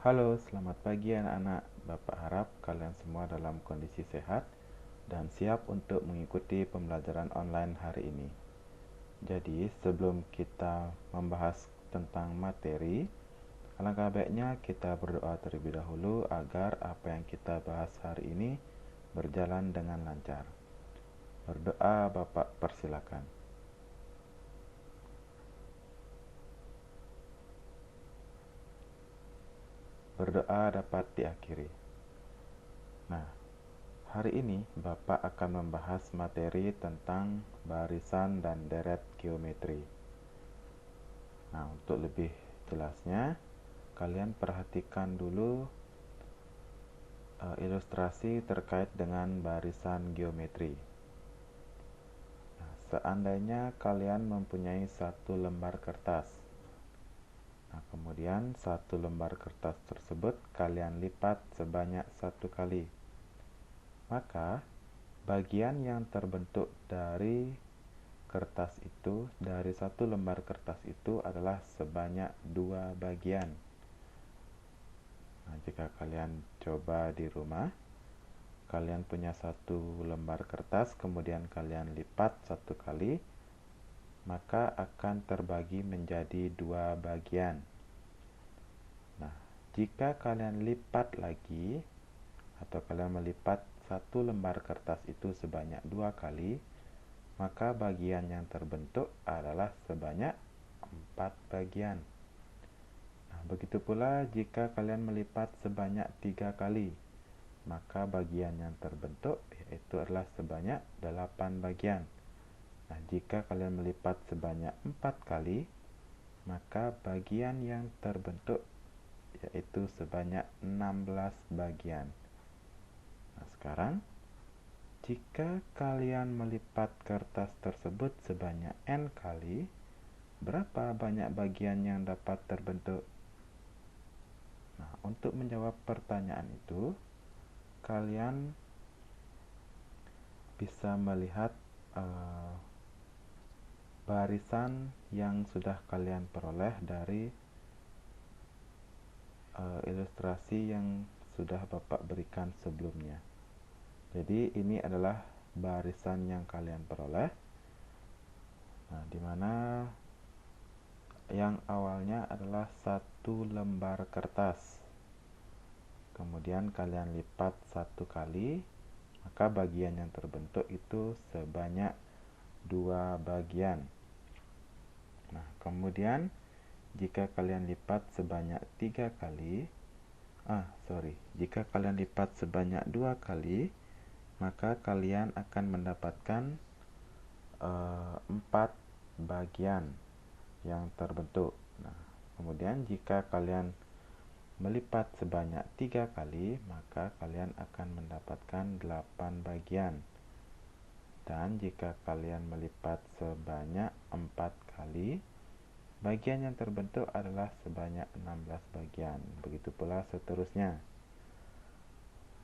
Halo, selamat pagi anak-anak. Bapak harap kalian semua dalam kondisi sehat dan siap untuk mengikuti pembelajaran online hari ini. Jadi, sebelum kita membahas tentang materi, alangkah baiknya kita berdoa terlebih dahulu agar apa yang kita bahas hari ini berjalan dengan lancar. Berdoa, Bapak persilakan. Berdoa dapat diakhiri. Nah, hari ini Bapak akan membahas materi tentang barisan dan deret geometri. Nah, untuk lebih jelasnya, kalian perhatikan dulu ilustrasi terkait dengan barisan geometri. Nah, seandainya kalian mempunyai satu lembar kertas. Nah, kemudian satu lembar kertas tersebut kalian lipat sebanyak satu kali. Maka, bagian yang terbentuk dari kertas itu, dari satu lembar kertas itu adalah sebanyak 2 bagian. Nah, jika kalian coba di rumah, kalian punya satu lembar kertas, kemudian kalian lipat satu kali, maka akan terbagi menjadi 2 bagian. Nah, jika kalian lipat lagi, atau kalian melipat satu lembar kertas itu sebanyak 2 kali, maka bagian yang terbentuk adalah sebanyak 4 bagian. Nah, begitu pula jika kalian melipat sebanyak 3 kali, maka bagian yang terbentuk yaitu adalah sebanyak 8 bagian. Nah, jika kalian melipat sebanyak 4 kali, maka bagian yang terbentuk yaitu sebanyak 16 bagian. Nah, sekarang jika kalian melipat kertas tersebut sebanyak n kali, berapa banyak bagian yang dapat terbentuk? Nah, untuk menjawab pertanyaan itu, kalian bisa melihat barisan yang sudah kalian peroleh dari ilustrasi yang sudah Bapak berikan sebelumnya. Jadi ini adalah barisan yang kalian peroleh. Nah, di mana yang awalnya adalah satu lembar kertas. Kemudian kalian lipat satu kali, maka bagian yang terbentuk itu sebanyak 2 bagian. Nah, kemudian jika kalian lipat sebanyak 3 kali, jika kalian lipat sebanyak 2 kali, maka kalian akan mendapatkan 4 bagian yang terbentuk. Nah, kemudian jika kalian melipat sebanyak 3 kali, maka kalian akan mendapatkan 8 bagian. Dan jika kalian melipat sebanyak 4 kali, bagian yang terbentuk adalah sebanyak 16 bagian. Begitu pula seterusnya.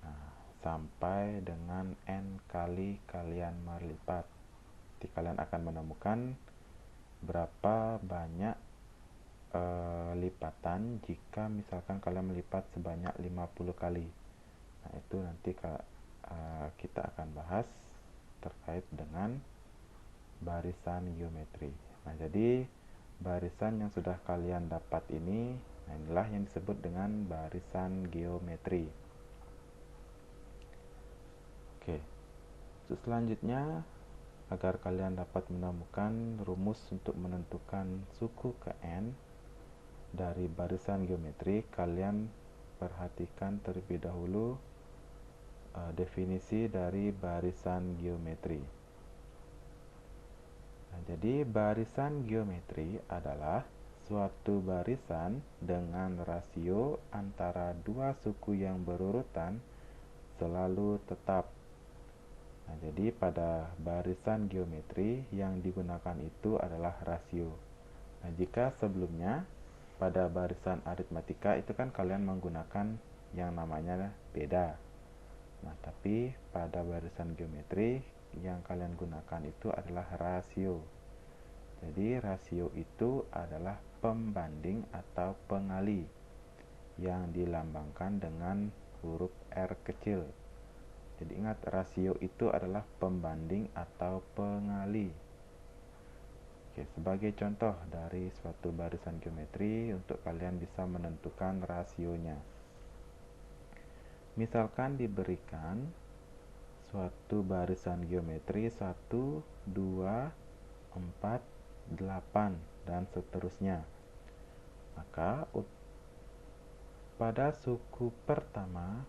Nah, sampai dengan n kali kalian melipat. Jadi kalian akan menemukan berapa banyak lipatan jika misalkan kalian melipat sebanyak 50 kali. Nah, itu nanti kita akan bahas terkait dengan barisan geometri. Nah, jadi barisan yang sudah kalian dapat ini, nah inilah yang disebut dengan barisan geometri. Oke, selanjutnya, agar kalian dapat menemukan rumus untuk menentukan suku ke n dari barisan geometri, kalian perhatikan terlebih dahulu definisi dari barisan geometri. Nah, jadi barisan geometri adalah suatu barisan dengan rasio antara 2 suku yang berurutan selalu tetap. Nah, jadi pada barisan geometri yang digunakan itu adalah rasio. Nah, jika sebelumnya pada barisan aritmatika itu kan kalian menggunakan yang namanya beda. Nah, tapi pada barisan geometri yang kalian gunakan itu adalah rasio. Jadi rasio itu adalah pembanding atau pengali yang dilambangkan dengan huruf R kecil. Jadi ingat, rasio itu adalah pembanding atau pengali. Oke, sebagai contoh dari suatu barisan geometri untuk kalian bisa menentukan rasionya. Misalkan diberikan suatu barisan geometri 1, 2, 4, 8, dan seterusnya. Maka pada suku pertama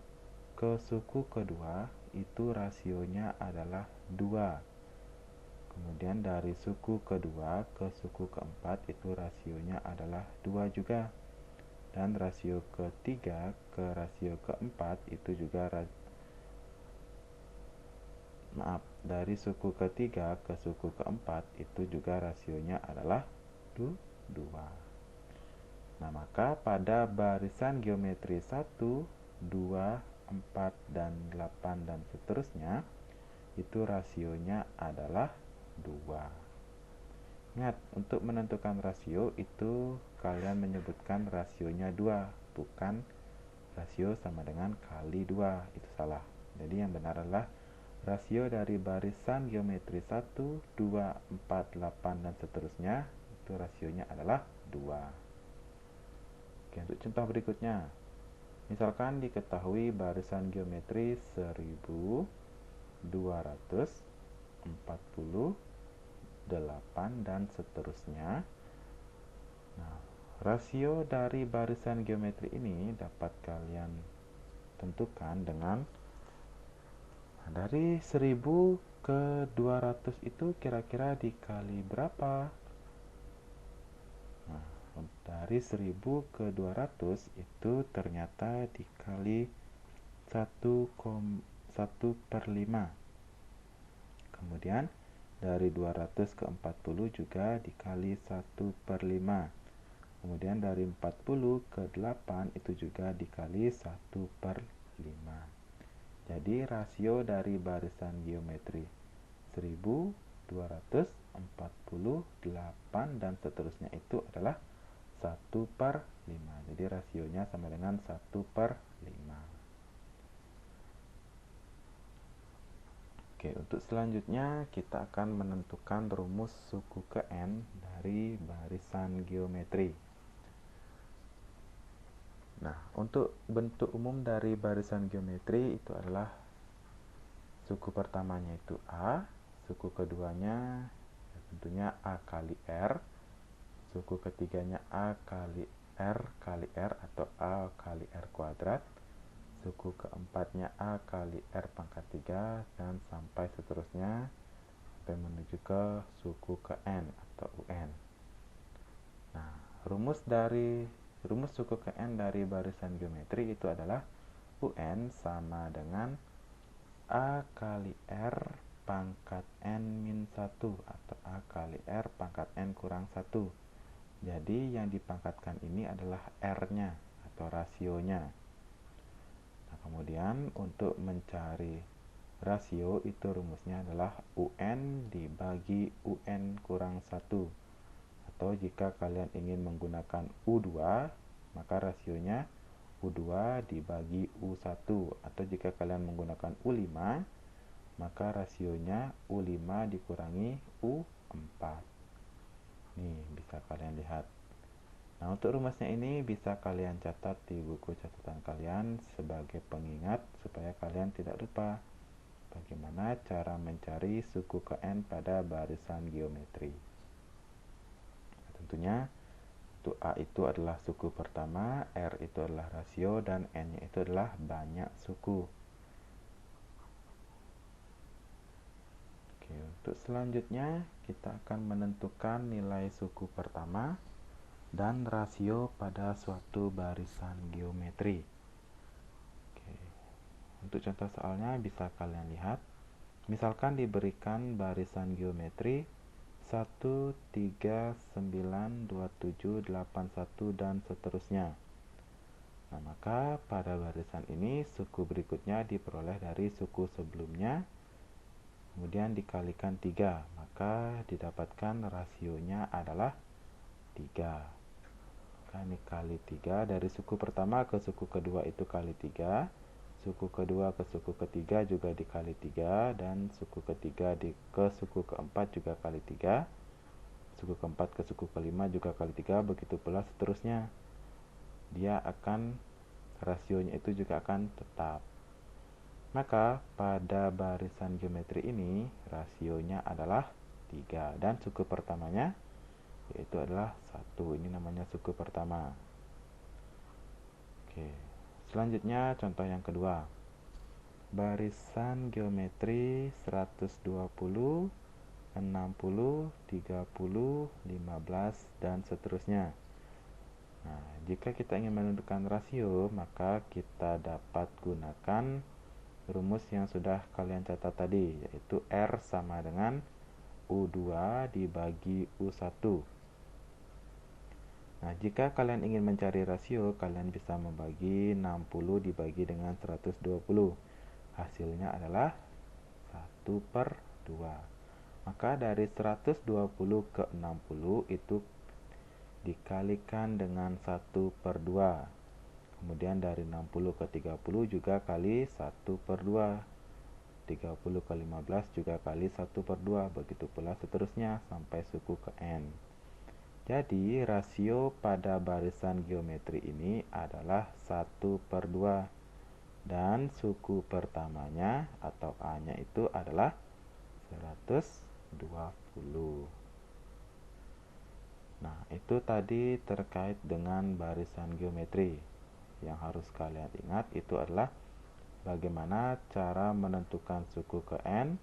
ke suku kedua itu rasionya adalah 2. Kemudian dari suku kedua ke suku keempat itu rasionya adalah 2 juga. Dan rasio ketiga ke rasio keempat itu juga dari suku ketiga ke suku keempat itu juga rasionya adalah 2. Nah, maka pada barisan geometri 1, 2, 4, dan 8, dan seterusnya, itu rasionya adalah 2. Ingat, untuk menentukan rasio itu kalian menyebutkan rasionya 2, bukan rasio sama dengan kali 2. Itu salah. Jadi yang benar adalah rasio dari barisan geometri 1, 2, 4, 8, dan seterusnya, itu rasionya adalah 2. Oke, untuk contoh berikutnya, misalkan diketahui barisan geometri 1248 dan seterusnya. Nah, rasio dari barisan geometri ini dapat kalian tentukan dengan dari 1000 ke 200 itu kira-kira dikali berapa? Nah, dari 1000 ke 200 itu ternyata dikali 1,1/5. Kemudian dari 200 ke 40 juga dikali 1/5. Kemudian dari 40 ke 8 itu juga dikali 1/5. Jadi rasio dari barisan geometri 1000, 200, 40, 8, dan seterusnya itu adalah 1/5. Jadi rasionya sama dengan 1/5. Oke, untuk selanjutnya kita akan menentukan rumus suku ke N dari barisan geometri. Nah, untuk bentuk umum dari barisan geometri itu adalah suku pertamanya itu A, suku keduanya tentunya A kali R, suku ketiganya A kali R atau A kali R kuadrat, suku keempatnya A kali R pangkat 3, dan sampai seterusnya sampai menuju ke suku ke N atau UN. Nah, rumus suku ke N dari barisan geometri itu adalah UN sama dengan A kali R pangkat N min 1 atau A kali R pangkat N kurang 1. Jadi yang dipangkatkan ini adalah R-nya atau rasionya. Nah, kemudian untuk mencari rasio itu rumusnya adalah UN dibagi UN kurang 1. Atau jika kalian ingin menggunakan U2, maka rasionya U2 dibagi U1. Atau jika kalian menggunakan U5, maka rasionya U5 dikurangi U4. Nih, bisa kalian lihat. Nah, untuk rumusnya ini bisa kalian catat di buku catatan kalian sebagai pengingat supaya kalian tidak lupa bagaimana cara mencari suku ke N pada barisan geometri. Tentunya untuk A itu adalah suku pertama, R itu adalah rasio, dan N-nya itu adalah banyak suku. Oke, untuk selanjutnya kita akan menentukan nilai suku pertama dan rasio pada suatu barisan geometri. Oke, untuk contoh soalnya bisa kalian lihat. Misalkan diberikan barisan geometri 1, 3, 9, 27, 81, dan seterusnya. Nah, maka pada barisan ini suku berikutnya diperoleh dari suku sebelumnya, kemudian dikalikan 3, maka didapatkan rasionya adalah 3. Ini kali 3. Dari suku pertama ke suku kedua itu kali 3. Suku kedua ke suku ketiga juga dikali 3. Dan suku ketiga ke suku keempat juga kali 3. Suku keempat ke suku kelima juga kali 3. Begitu pula seterusnya. Rasionya itu juga akan tetap. Maka pada barisan geometri ini rasionya adalah 3. Dan suku pertamanya yaitu adalah 1. Ini namanya suku pertama. Oke. Selanjutnya contoh yang kedua. Barisan geometri 120, 60, 30, 15 dan seterusnya. Nah, jika kita ingin menentukan rasio, maka kita dapat gunakan rumus yang sudah kalian catat tadi, yaitu R sama dengan U2 dibagi U1. Nah, jika kalian ingin mencari rasio, kalian bisa membagi 60 dibagi dengan 120. Hasilnya adalah 1/2. Maka dari 120 ke 60 itu dikalikan dengan 1/2. Kemudian dari 60 ke 30 juga kali 1/2. 30 ke 15 juga kali 1/2. Begitu pula seterusnya sampai suku ke N. Jadi rasio pada barisan geometri ini adalah 1/2. Dan suku pertamanya atau A-nya itu adalah 120. Nah, itu tadi terkait dengan barisan geometri. Yang harus kalian ingat itu adalah bagaimana cara menentukan suku ke N,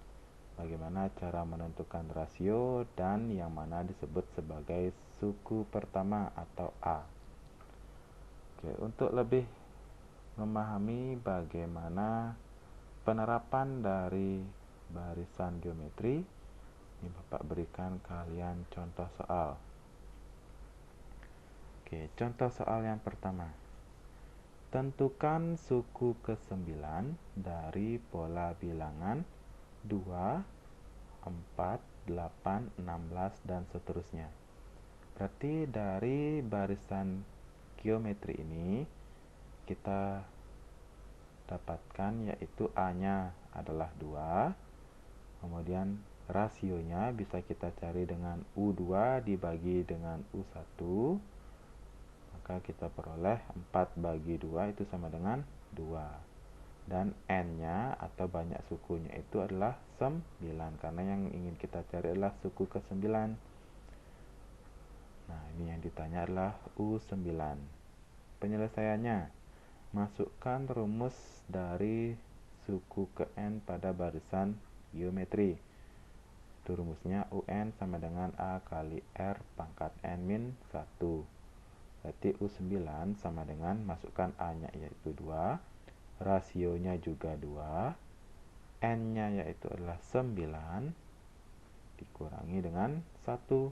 bagaimana cara menentukan rasio, dan yang mana disebut sebagai suku pertama atau A. Oke, untuk lebih memahami bagaimana penerapan dari barisan geometri, ini Bapak berikan kalian contoh soal. Oke, contoh soal yang pertama. Tentukan suku ke-9 dari pola bilangan 2, 4, 8, 16, dan seterusnya. Berarti dari barisan geometri ini kita dapatkan yaitu A-nya adalah 2. Kemudian rasionya bisa kita cari dengan U2 dibagi dengan U1. Maka kita peroleh 4 bagi 2 itu sama dengan 2. Dan N-nya atau banyak sukunya itu adalah 9. Karena yang ingin kita cari adalah suku ke-9. Nah, ini yang ditanya adalah U9. Penyelesaiannya, masukkan rumus dari suku ke N pada barisan geometri. Itu rumusnya UN sama dengan A kali R pangkat N min 1. Berarti U9 sama dengan masukkan A-nya yaitu 2, rasionya juga 2, N-nya yaitu adalah 9, dikurangi dengan 1.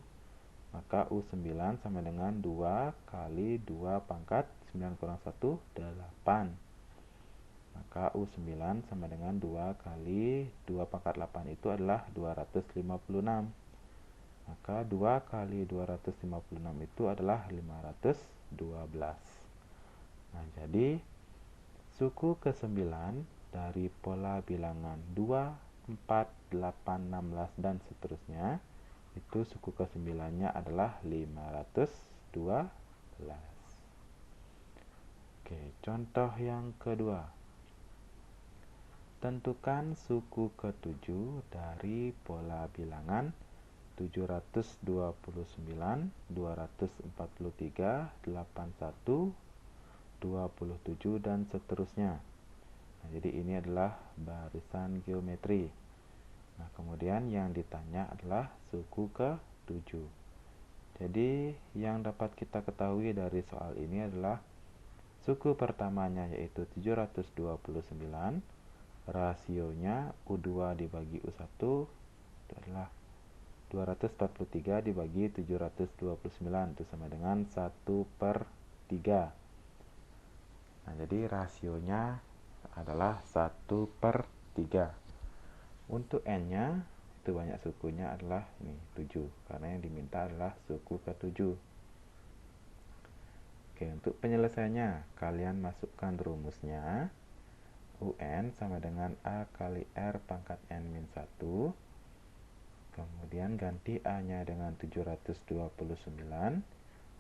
Maka U9 sama dengan 2 kali 2 pangkat 9 kurang 1, 8. Maka U9 sama dengan 2 kali 2 pangkat 8 itu adalah 256. Maka 2 kali 256 itu adalah 512. Nah, jadi suku ke-9 dari pola bilangan 2, 4, 8, 16, dan seterusnya, itu suku ke-9-nya adalah 512. Oke, contoh yang kedua. Tentukan suku ke-7 dari pola bilangan 729, 243, 81, 27, dan seterusnya. Nah, jadi ini adalah barisan geometri. Nah, kemudian yang ditanya adalah suku ke-7. Jadi yang dapat kita ketahui dari soal ini adalah suku pertamanya yaitu 729, rasionya U2 dibagi U1 itu adalah 243 dibagi 729 itu sama dengan 1/3. Nah, jadi rasionya adalah 1/3. Untuk N-nya itu banyak sukunya adalah ini 7, karena yang diminta adalah suku ke-7. Oke, untuk penyelesaiannya, kalian masukkan rumusnya. UN sama dengan A kali R pangkat N-1. Kemudian ganti A-nya dengan 729.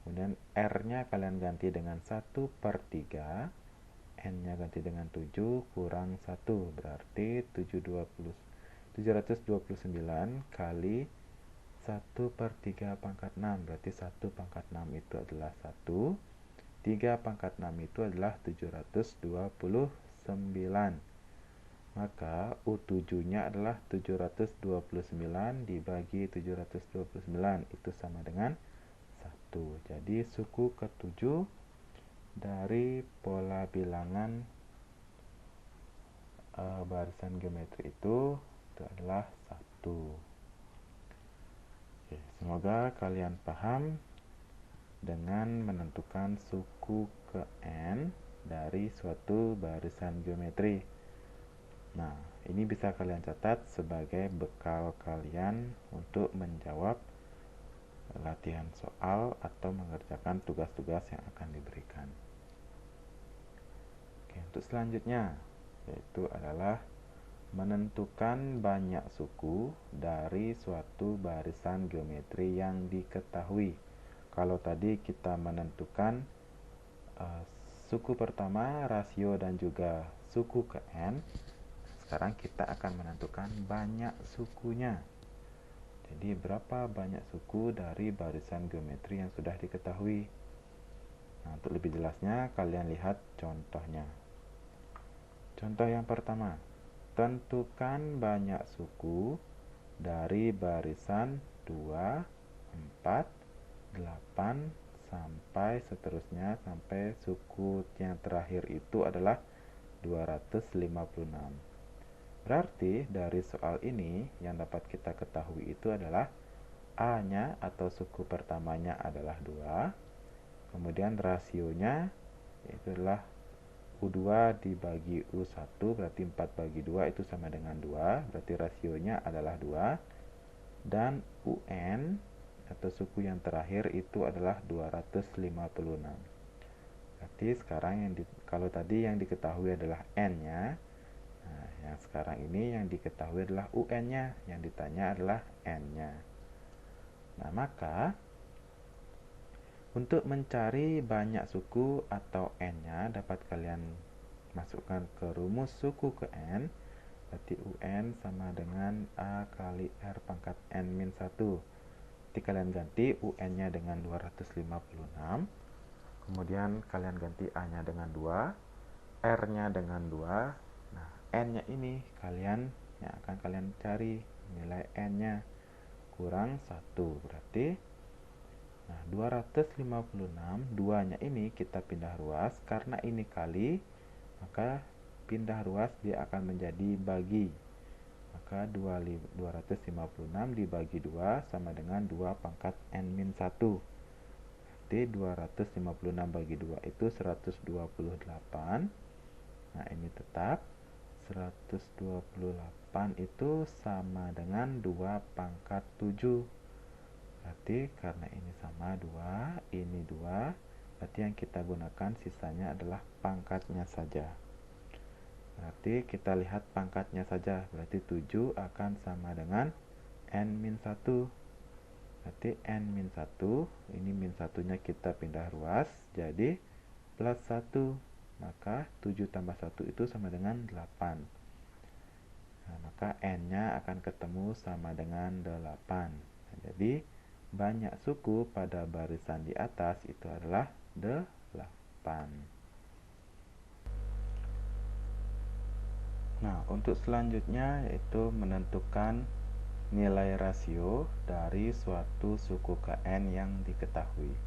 Kemudian R-nya kalian ganti dengan 1/3. N-nya ganti dengan 7 kurang 1. Berarti 729 kali 1/3 pangkat 6. Berarti 1/6 itu adalah 1. 3/6 itu adalah 729. Maka U7-nya adalah 729 dibagi 729. Itu sama dengan 1. Jadi suku ke-7 dari pola bilangan barisan geometri itu adalah 1. Oke, semoga kalian paham dengan menentukan suku ke N dari suatu barisan geometri. Nah, ini bisa kalian catat sebagai bekal kalian untuk menjawab latihan soal atau mengerjakan tugas-tugas yang akan diberikan. Oke, untuk selanjutnya yaitu adalah menentukan banyak suku dari suatu barisan geometri yang diketahui. Kalau tadi kita menentukan suku pertama, rasio, dan juga suku ke N, sekarang kita akan menentukan banyak sukunya. Jadi berapa banyak suku dari barisan geometri yang sudah diketahui. Nah, untuk lebih jelasnya kalian lihat contohnya. Contoh yang pertama, tentukan banyak suku dari barisan 2, 4, 8, sampai seterusnya, sampai suku yang terakhir itu adalah 256. Berarti dari soal ini yang dapat kita ketahui itu adalah A-nya atau suku pertamanya adalah 2. Kemudian rasionya itu adalah U2 dibagi U1, berarti 4/2 itu sama dengan 2. Berarti rasionya adalah 2. Dan UN atau suku yang terakhir itu adalah 256. Berarti sekarang kalau tadi yang diketahui adalah N-nya, nah, yang sekarang ini yang diketahui adalah UN-nya, yang ditanya adalah N-nya. Nah, maka untuk mencari banyak suku atau N-nya dapat kalian masukkan ke rumus suku ke N. Berarti UN sama dengan A kali R pangkat N-1. Nanti kalian ganti UN-nya dengan 256. Kemudian kalian ganti A-nya dengan 2, R-nya dengan 2. Nah, N-nya ini yang akan kalian cari nilai N-nya kurang 1. Berarti 256, 2-nya ini kita pindah ruas. Karena ini kali, maka pindah ruas dia akan menjadi bagi. Maka 256 dibagi 2 sama dengan 2 pangkat N-1. Berarti 256 bagi 2 itu 128. Nah, ini tetap 128 itu sama dengan 2 pangkat 7. Berarti karena ini sama 2, ini 2, berarti yang kita gunakan sisanya adalah pangkatnya saja. Berarti kita lihat pangkatnya saja. Berarti 7 akan sama dengan N-1. Berarti N-1, ini min 1-nya kita pindah ruas, jadi plus 1. Maka 7 tambah 1 itu sama dengan 8. Nah, maka N-nya akan ketemu sama dengan 8. Nah, jadi banyak suku pada barisan di atas itu adalah 8. Nah, untuk selanjutnya yaitu menentukan nilai rasio dari suatu suku ke N yang diketahui.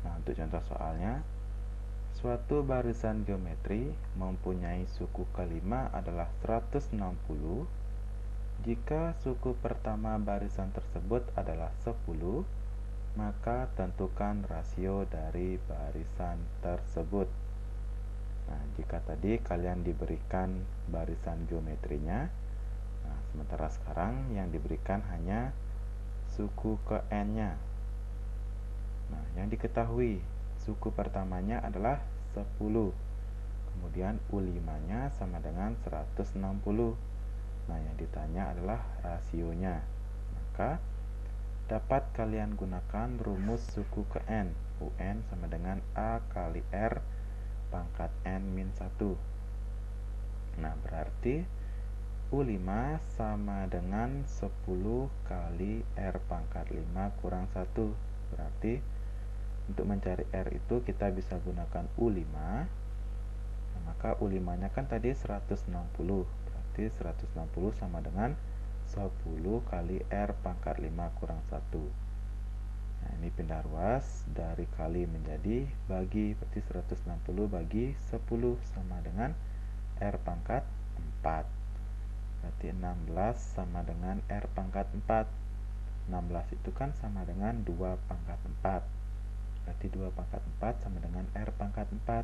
Nah, untuk contoh soalnya, suatu barisan geometri mempunyai suku kelima adalah 160 jika suku pertama barisan tersebut adalah 10, maka tentukan rasio dari barisan tersebut. Nah, jika tadi kalian diberikan barisan geometrinya, nah, sementara sekarang yang diberikan hanya suku ke N-nya. Nah, yang diketahui suku pertamanya adalah 10. Kemudian U5-nya sama dengan 160. Nah, yang ditanya adalah rasionya. Maka dapat kalian gunakan rumus suku ke N. UN sama dengan A kali R pangkat N min 1. Nah, berarti U5 sama dengan 10 kali R pangkat 5 kurang 1. Berarti untuk mencari R itu kita bisa gunakan U5. Nah, maka U5-nya kan tadi 160. Berarti 160 sama dengan 10 kali R pangkat 5 kurang 1. Nah, ini pindah ruas, dari kali menjadi bagi. Berarti 160 bagi 10 sama dengan R pangkat 4. Berarti 16 sama dengan R pangkat 4. 16 itu kan sama dengan 2 pangkat 4. Berarti 2 pangkat 4 sama dengan R pangkat 4.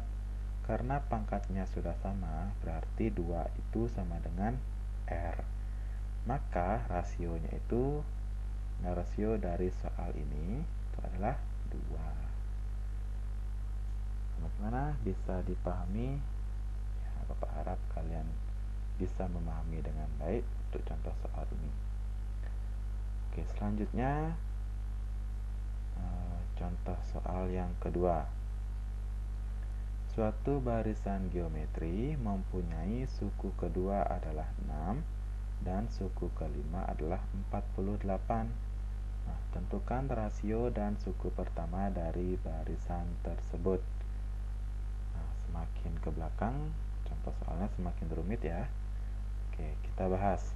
Karena pangkatnya sudah sama, berarti 2 itu sama dengan R. Maka rasionya itu, nah rasio dari soal ini itu adalah 2. Bagaimana bisa dipahami? Ya, Bapak harap kalian bisa memahami dengan baik untuk contoh soal ini. Oke, selanjutnya contoh soal yang kedua. Suatu barisan geometri mempunyai suku kedua adalah 6 dan suku kelima adalah 48. Nah, tentukan rasio dan suku pertama dari barisan tersebut. Nah, semakin ke belakang, contoh soalnya semakin rumit ya. Oke, kita bahas.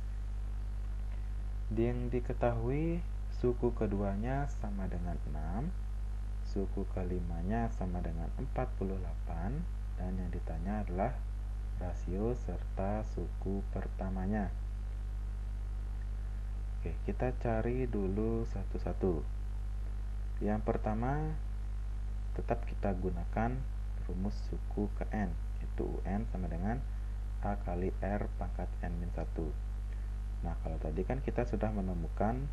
Yang diketahui suku keduanya sama dengan 6, suku kelimanya sama dengan 48, dan yang ditanya adalah rasio serta suku pertamanya. Oke, kita cari dulu satu-satu. Yang pertama, tetap kita gunakan rumus suku ke N, yaitu UN sama dengan A kali R pangkat N min 1. Nah, kalau tadi kan kita sudah menemukan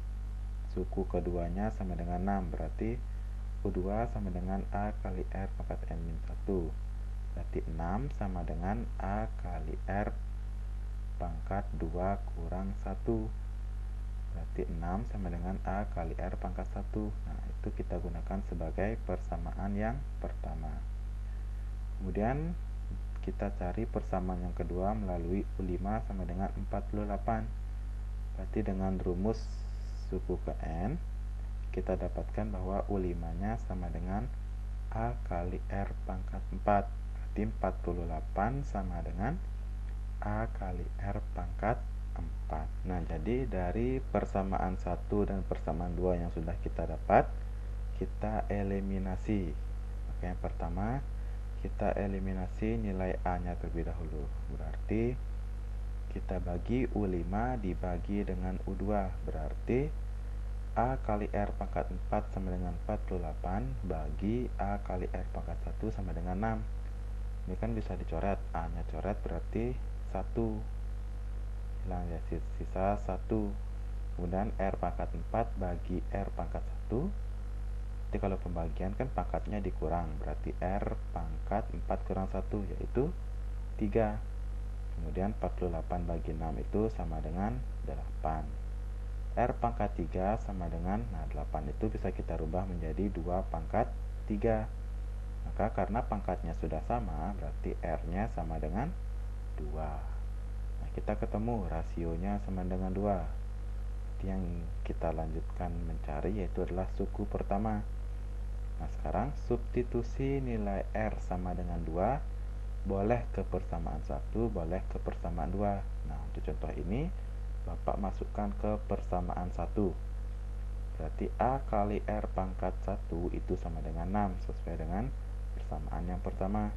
suku keduanya sama dengan 6, berarti U2 sama dengan A kali R pangkat N min 1. Berarti 6 sama dengan A kali R pangkat 2 kurang 1. Berarti 6 sama dengan A kali R pangkat 1. Nah, itu kita gunakan sebagai persamaan yang pertama. Kemudian kita cari persamaan yang kedua melalui U5 sama dengan 48. Berarti dengan rumus suku ke N, kita dapatkan bahwa U5-nya sama dengan A kali R pangkat 4. Berarti 48 sama dengan A kali R pangkat 4. Nah, jadi dari persamaan 1 dan persamaan 2 yang sudah kita dapat, kita eliminasi. Maka yang pertama, kita eliminasi nilai A-nya terlebih dahulu. Berarti kita bagi U5 dibagi dengan U2. Berarti A kali R pangkat 4 sama dengan 48 bagi A kali R pangkat 1 sama dengan 6. Ini kan bisa dicoret, A-nya coret berarti 1. Hilang ya, sisa 1. Kemudian R pangkat 4 bagi R pangkat 1. Jadi kalau pembagian kan pangkatnya dikurang, berarti R pangkat 4 kurang 1 yaitu 3. Kemudian 48 bagi 6 itu sama dengan 8. R pangkat 3 sama dengan, nah 8 itu bisa kita rubah menjadi 2 pangkat 3. Maka karena pangkatnya sudah sama, berarti R-nya sama dengan 2. Nah, kita ketemu rasionya sama dengan 2. Yang kita lanjutkan mencari yaitu adalah suku pertama. Nah, sekarang substitusi nilai R sama dengan 2, boleh ke persamaan 1, boleh ke persamaan 2. Nah, untuk contoh ini Bapak masukkan ke persamaan 1. Berarti A kali R pangkat 1 itu sama dengan 6, sesuai dengan persamaan yang pertama.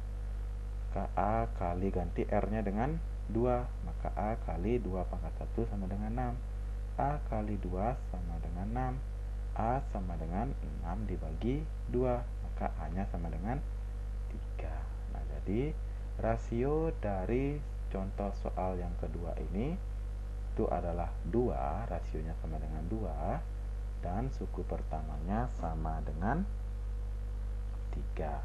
Maka A kali ganti R-nya dengan 2, maka A kali 2 pangkat 1 sama dengan 6. A kali 2 sama dengan 6. A sama dengan 6 dibagi 2, maka A-nya sama dengan 3. Nah, jadi rasio dari contoh soal yang kedua ini itu adalah 2, rasionya sama dengan 2, dan suku pertamanya sama dengan 3.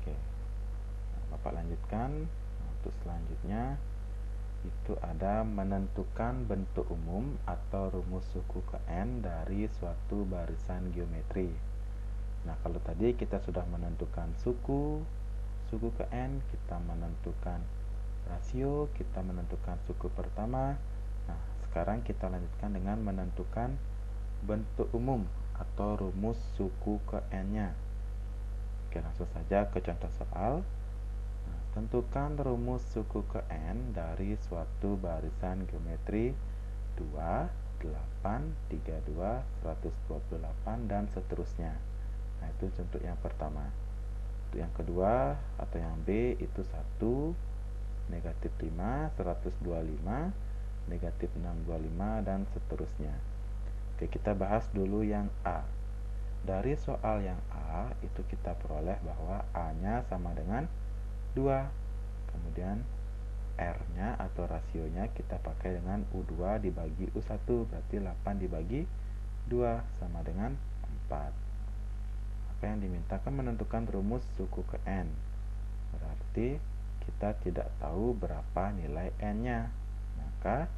Oke, nah, Bapak lanjutkan. Untuk selanjutnya itu ada menentukan bentuk umum atau rumus suku ke N dari suatu barisan geometri. Nah, kalau tadi kita sudah menentukan suku ke N, kita menentukan rasio, kita menentukan suku pertama. Nah, sekarang kita lanjutkan dengan menentukan bentuk umum atau rumus suku ke N-nya. Oke, langsung saja ke contoh soal. Nah, tentukan rumus suku ke N dari suatu barisan geometri 2, 8, 32, 128, dan seterusnya. Nah, itu contoh yang pertama. Untuk yang kedua atau yang B itu 1, negatif 5, 125, negatif 625, dan seterusnya. Oke, kita bahas dulu yang A. Dari soal yang A itu kita peroleh bahwa A-nya sama dengan 2. Kemudian R-nya atau rasionya kita pakai dengan U2 dibagi U1, berarti 8 dibagi 2 sama dengan 4. Apa yang dimintakan menentukan rumus suku ke N. Berarti kita tidak tahu berapa nilai N-nya. Maka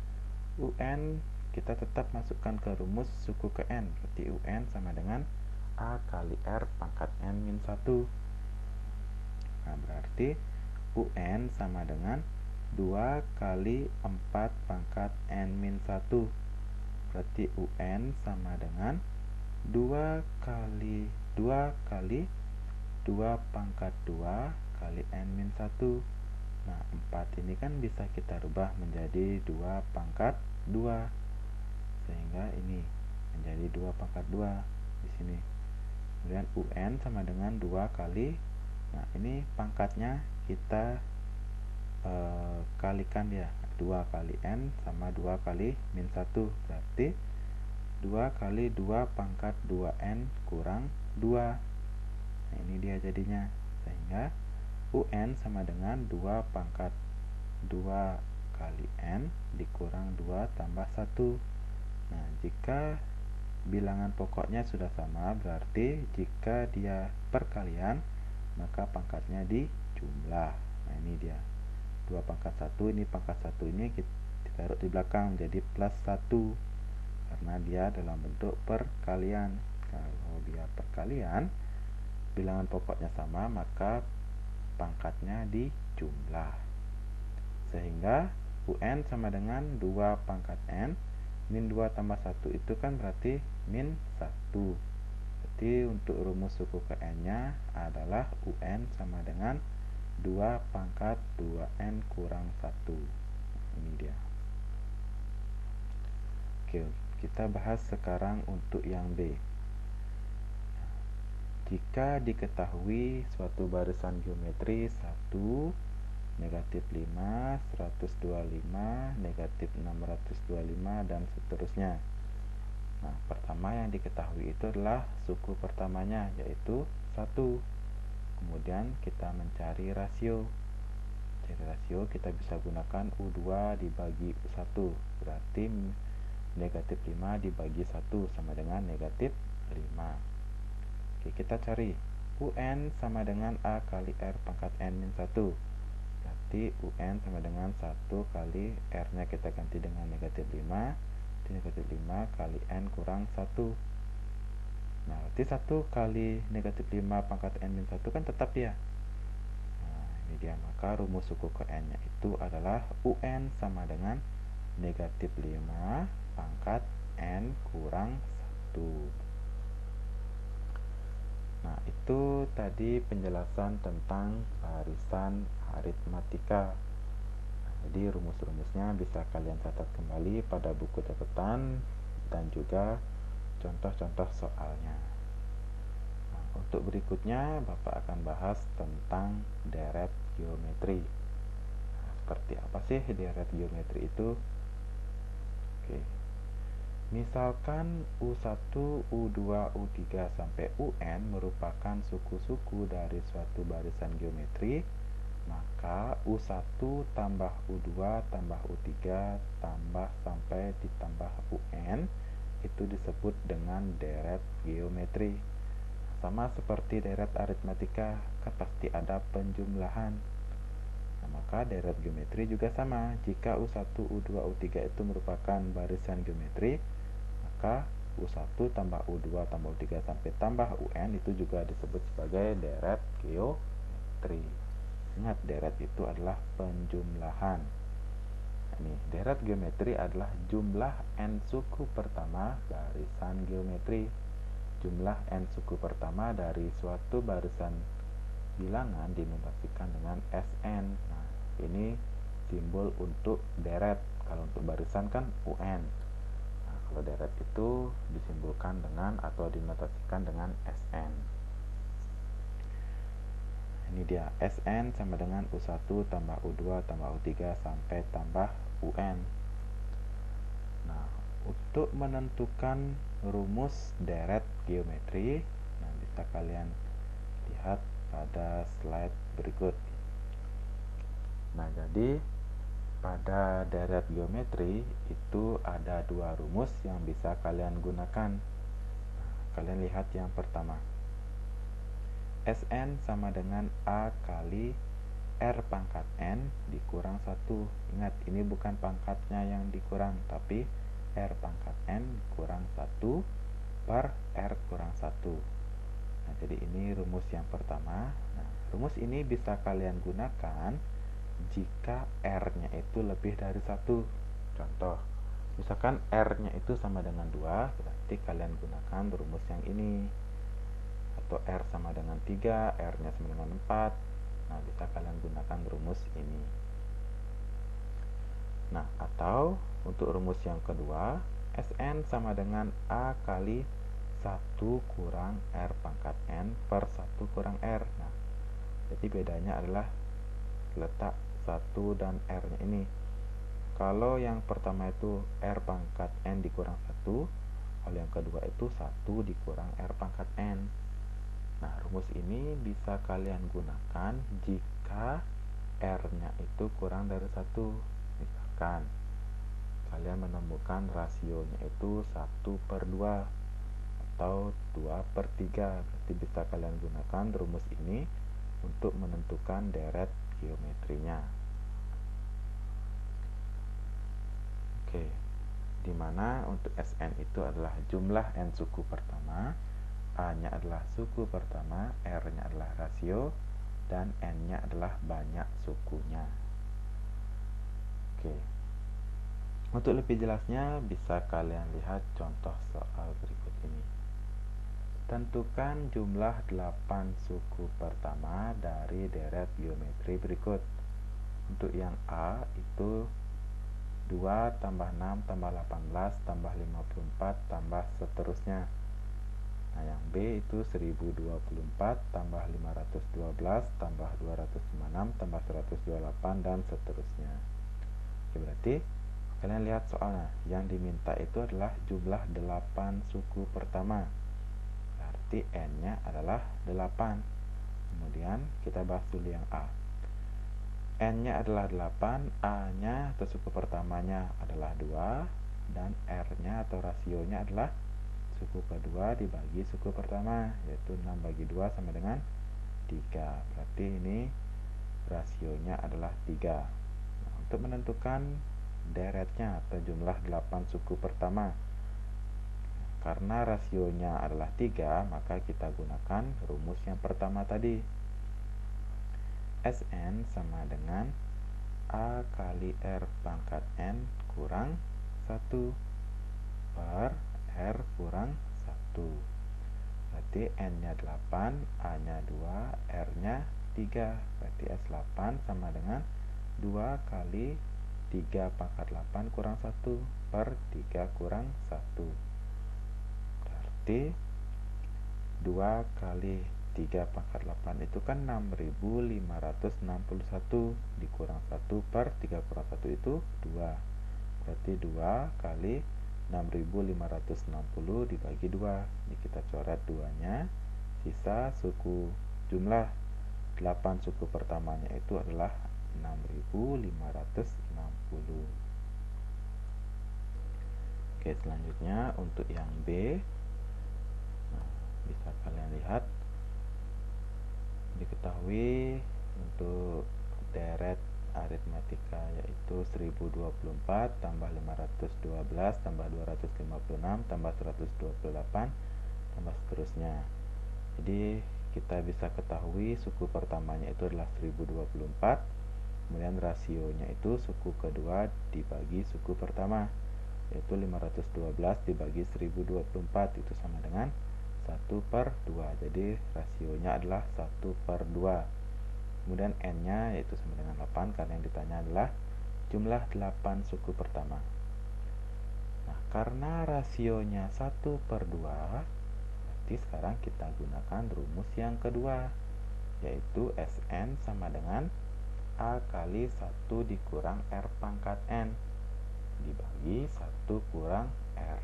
UN kita tetap masukkan ke rumus suku ke N. Berarti UN sama dengan A kali R pangkat N-1. Nah, berarti UN sama dengan 2 kali 4 pangkat N-1. Berarti UN sama dengan 2 kali 2 kali 2 pangkat 2 kali N-1. Nah, 4 ini kan bisa kita rubah menjadi 2 pangkat 2. Sehingga ini menjadi 2 pangkat 2 di sini. Kemudian UN sama dengan 2 kali, nah ini pangkatnya kita kalikan ya, 2 kali N sama 2 kali min 1, berarti 2 kali 2 pangkat 2N kurang 2. Nah, ini dia jadinya. Sehingga UN sama dengan 2 pangkat 2 kali N dikurang 2 tambah 1. Nah, jika bilangan pokoknya sudah sama, berarti jika dia perkalian maka pangkatnya dijumlah. Nah, ini dia 2 pangkat 1, ini pangkat 1 ini kita taruh di belakang menjadi plus 1 karena dia dalam bentuk perkalian. Kalau dia perkalian bilangan pokoknya sama, maka pangkatnya dijumlah. Sehingga UN sama dengan 2 pangkat N min 2 tambah 1 itu kan berarti min 1. Berarti untuk rumus suku ke N-nya adalah UN sama dengan 2 pangkat 2N kurang 1. Ini dia. Oke, kita bahas sekarang untuk yang B. Jika diketahui suatu barisan geometri 1, negatif 5, 125, negatif 625, dan seterusnya. Nah, pertama yang diketahui itu adalah suku pertamanya, yaitu 1. Kemudian kita mencari rasio. Cari rasio kita bisa gunakan U2 dibagi U1, berarti negatif 5 dibagi 1 sama dengan negatif 5. Oke, kita cari UN sama dengan A kali R pangkat N-1. Berarti UN sama dengan 1 kali R-nya kita ganti dengan negatif 5. Jadi negatif 5 kali N kurang 1. Nah, berarti 1 kali negatif 5 pangkat N-1 kan tetap ya. Nah, ini dia. Maka rumus suku ke N-nya itu adalah UN sama dengan negatif 5 pangkat N kurang 1. Nah, itu tadi penjelasan tentang barisan aritmatika. Nah, jadi rumus-rumusnya bisa kalian catat kembali pada buku catatan dan juga contoh-contoh soalnya. Nah, untuk berikutnya Bapak akan bahas tentang deret geometri. Nah, seperti apa sih deret geometri itu? Oke. Misalkan U1, U2, U3 sampai UN merupakan suku-suku dari suatu barisan geometri, maka U1 tambah U2 tambah U3 tambah sampai ditambah UN itu disebut dengan deret geometri. sama seperti deret aritmatika, kan pasti ada penjumlahan. Nah, maka deret geometri juga sama. Jika U1, U2, U3 itu merupakan barisan geometri, maka U1 tambah U2 tambah U3 sampai tambah UN itu juga disebut sebagai deret geometri. Ingat, deret itu adalah penjumlahan. Ini deret geometri adalah jumlah n suku pertama barisan geometri. Jumlah n suku pertama dari suatu barisan bilangan dinotasikan dengan Sn. Nah, ini simbol untuk deret. Kalau untuk barisan kan UN. Nah, kalau deret itu disimbolkan dengan atau dinotasikan dengan Sn. Ini dia, Sn sama dengan U1 tambah U2 tambah U3 sampai tambah UN. Nah, untuk menentukan rumus deret geometri, nah bisa kalian lihat pada slide berikut. Nah, jadi pada deret geometri itu ada dua rumus yang bisa kalian gunakan. Nah, kalian lihat yang pertama. Sn sama dengan A kali R pangkat N dikurang 1. Ingat, ini bukan pangkatnya yang dikurang, tapi R pangkat N kurang 1 per R kurang 1. Nah, jadi ini rumus yang pertama. Nah, rumus ini bisa kalian gunakan jika R-nya itu lebih dari 1. Contoh, misalkan R-nya itu sama dengan 2, berarti kalian gunakan rumus yang ini. Atau R sama dengan 3, R-nya sama dengan 4. Nah, bisa kalian gunakan rumus ini. Nah, atau untuk rumus yang kedua, Sn sama dengan A kali 1 kurang R pangkat N per 1 kurang R. Nah, jadi bedanya adalah letak 1 dan R-nya ini. Kalau yang pertama itu R pangkat N dikurang 1, kalau yang kedua itu 1 dikurang R pangkat N. Nah, rumus ini bisa kalian gunakan jika R-nya itu kurang dari 1. Misalkan kalian menemukan rasionya itu 1 per 2 atau 2 per 3. Berarti bisa kalian gunakan rumus ini untuk menentukan deret geometrinya. Oke, dimana untuk Sn itu adalah jumlah n suku pertama, A-nya adalah suku pertama, R-nya adalah rasio, dan N-nya adalah banyak sukunya. Oke. Untuk lebih jelasnya bisa kalian lihat contoh soal berikut ini. Tentukan jumlah 8 suku pertama dari deret geometri berikut. Untuk yang A itu 2 tambah 6 tambah 18 tambah 54 tambah seterusnya. Nah, yang B itu 1024 tambah 512 tambah 256 tambah 128 dan seterusnya. Oke, berarti kalian lihat soalnya, yang diminta itu adalah jumlah 8 suku pertama. Berarti N-nya adalah 8. Kemudian kita bahas dulu yang A. N-nya adalah 8, A-nya atau suku pertamanya adalah 2, dan R-nya atau rasionya adalah suku kedua dibagi suku pertama, yaitu 6 bagi 2 sama dengan 3. Berarti ini rasionya adalah 3. Nah, untuk menentukan deretnya atau jumlah 8 suku pertama, karena rasionya adalah 3, maka kita gunakan rumus yang pertama tadi. Sn sama dengan A kali R pangkat N kurang 1 per R kurang 1. Berarti N-nya 8, A-nya 2, R-nya 3. Berarti S8 sama dengan 2 kali 3 pangkat 8 kurang 1 per 3 kurang 1. Berarti 2 kali 3 pangkat 8 itu kan 6561 dikurang 1 per 3 kurang 1 itu 2. Berarti 2 kali 6560 dibagi 2. Ini kita coret 2-nya. Sisa suku jumlah 8 suku pertamanya itu adalah 6560. Oke, selanjutnya untuk yang B. Nah, Bisa kalian lihat, diketahui untuk deret aritmatika yaitu 1024 tambah 512 tambah 256 tambah 128 tambah seterusnya. Jadi kita bisa ketahui suku pertamanya itu adalah 1024, kemudian rasionya itu suku kedua dibagi suku pertama, yaitu 512 dibagi 1024 itu sama dengan 1/2. Jadi rasionya adalah 1/2. Kemudian n-nya yaitu sama dengan 8 karena yang ditanya adalah jumlah 8 suku pertama. Nah, karena rasionya 1/2, berarti sekarang kita gunakan rumus yang kedua, yaitu Sn sama dengan A kali 1 dikurang R pangkat N dibagi 1 kurang R.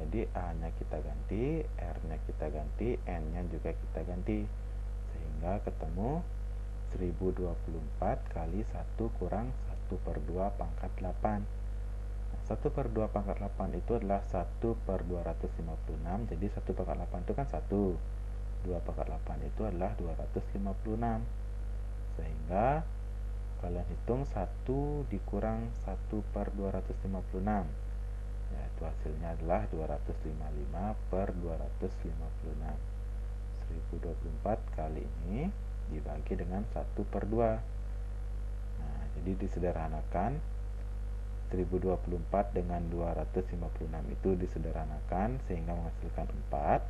Jadi A-nya kita ganti, R-nya kita ganti, N-nya juga kita ganti, sehingga ketemu 1024 kali 1 kurang 1/2 pangkat 8. Nah, 1/2 pangkat 8 itu adalah 1/256. Jadi 1 pangkat 8 itu kan 1, 2 pangkat 8 itu adalah 256. Sehingga kalian hitung 1 dikurang 1/256, yaitu hasilnya adalah 255/256. 1024 kali ini dibagi dengan 1/2. Nah, jadi disederhanakan, 1024 dengan 256 itu disederhanakan sehingga menghasilkan 4.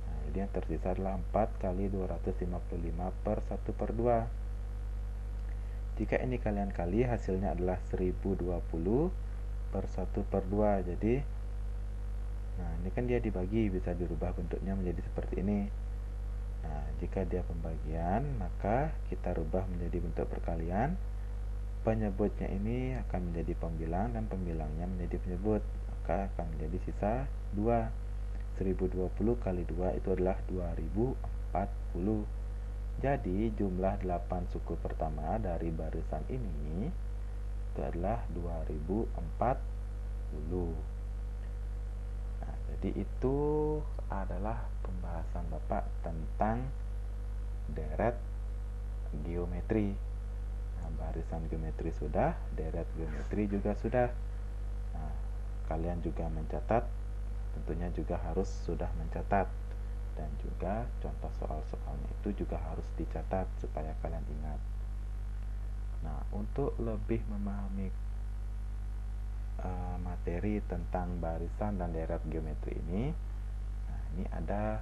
Nah, jadi yang tersisa adalah 4 kali 255/1/2. Jika ini kalian kali, hasilnya adalah 1020/1/2. Jadi nah, ini kan dia dibagi, bisa dirubah bentuknya menjadi seperti ini. Nah, jika dia pembagian, maka kita rubah menjadi bentuk perkalian. Penyebutnya ini akan menjadi pembilang dan pembilangnya menjadi penyebut, maka akan menjadi sisa 2. 1020 kali 2 itu adalah 2040. Jadi jumlah 8 suku pertama dari barisan ini itu adalah 2040. Nah, jadi itu adalah pembahasan Bapak tentang deret geometri. Nah, barisan geometri sudah, deret geometri juga sudah. Nah, kalian juga mencatat, tentunya juga harus sudah mencatat, dan juga contoh soal-soalnya itu juga harus dicatat supaya kalian ingat. Nah, untuk lebih memahami materi tentang barisan dan deret geometri ini, nah, ini ada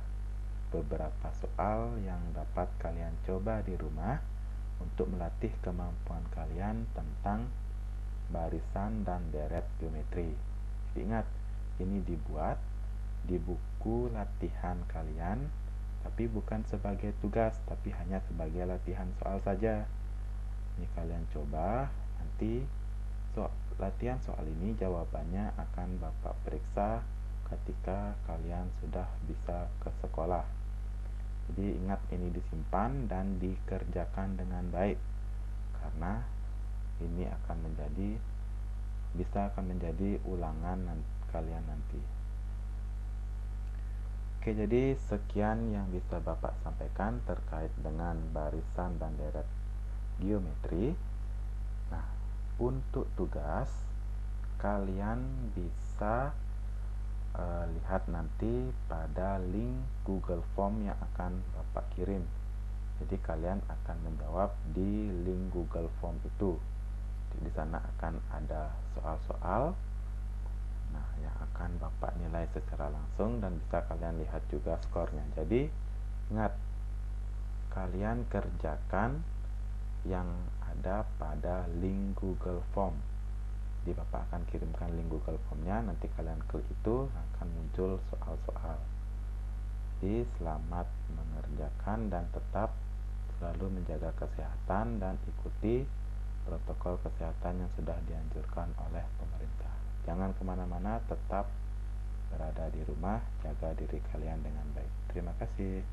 beberapa soal yang dapat kalian coba di rumah untuk melatih kemampuan kalian tentang barisan dan deret geometri. Jadi ingat, ini dibuat di buku latihan kalian, tapi bukan sebagai tugas, tapi hanya sebagai latihan soal saja. Ini kalian coba, nanti latihan soal ini jawabannya akan Bapak periksa ketika kalian sudah bisa ke sekolah. Jadi ingat, ini disimpan dan dikerjakan dengan baik, karena ini akan menjadi ulangan kalian nanti. Oke, jadi sekian yang bisa Bapak sampaikan terkait dengan barisan dan deret geometri. Nah, untuk tugas, kalian bisa lihat nanti pada link Google Form yang akan Bapak kirim. Jadi kalian akan menjawab di link Google Form itu. Di sana akan ada soal-soal, nah, yang akan Bapak nilai secara langsung dan bisa kalian lihat juga skornya. Jadi ingat, kalian kerjakan yang ada pada link Google Form. Jadi Bapak akan kirimkan link Google Formnya, nanti kalian klik itu akan muncul soal-soal. Jadi selamat mengerjakan dan tetap selalu menjaga kesehatan dan ikuti protokol kesehatan yang sudah dianjurkan oleh pemerintah. Jangan kemana-mana, tetap berada di rumah, jaga diri kalian dengan baik. Terima kasih.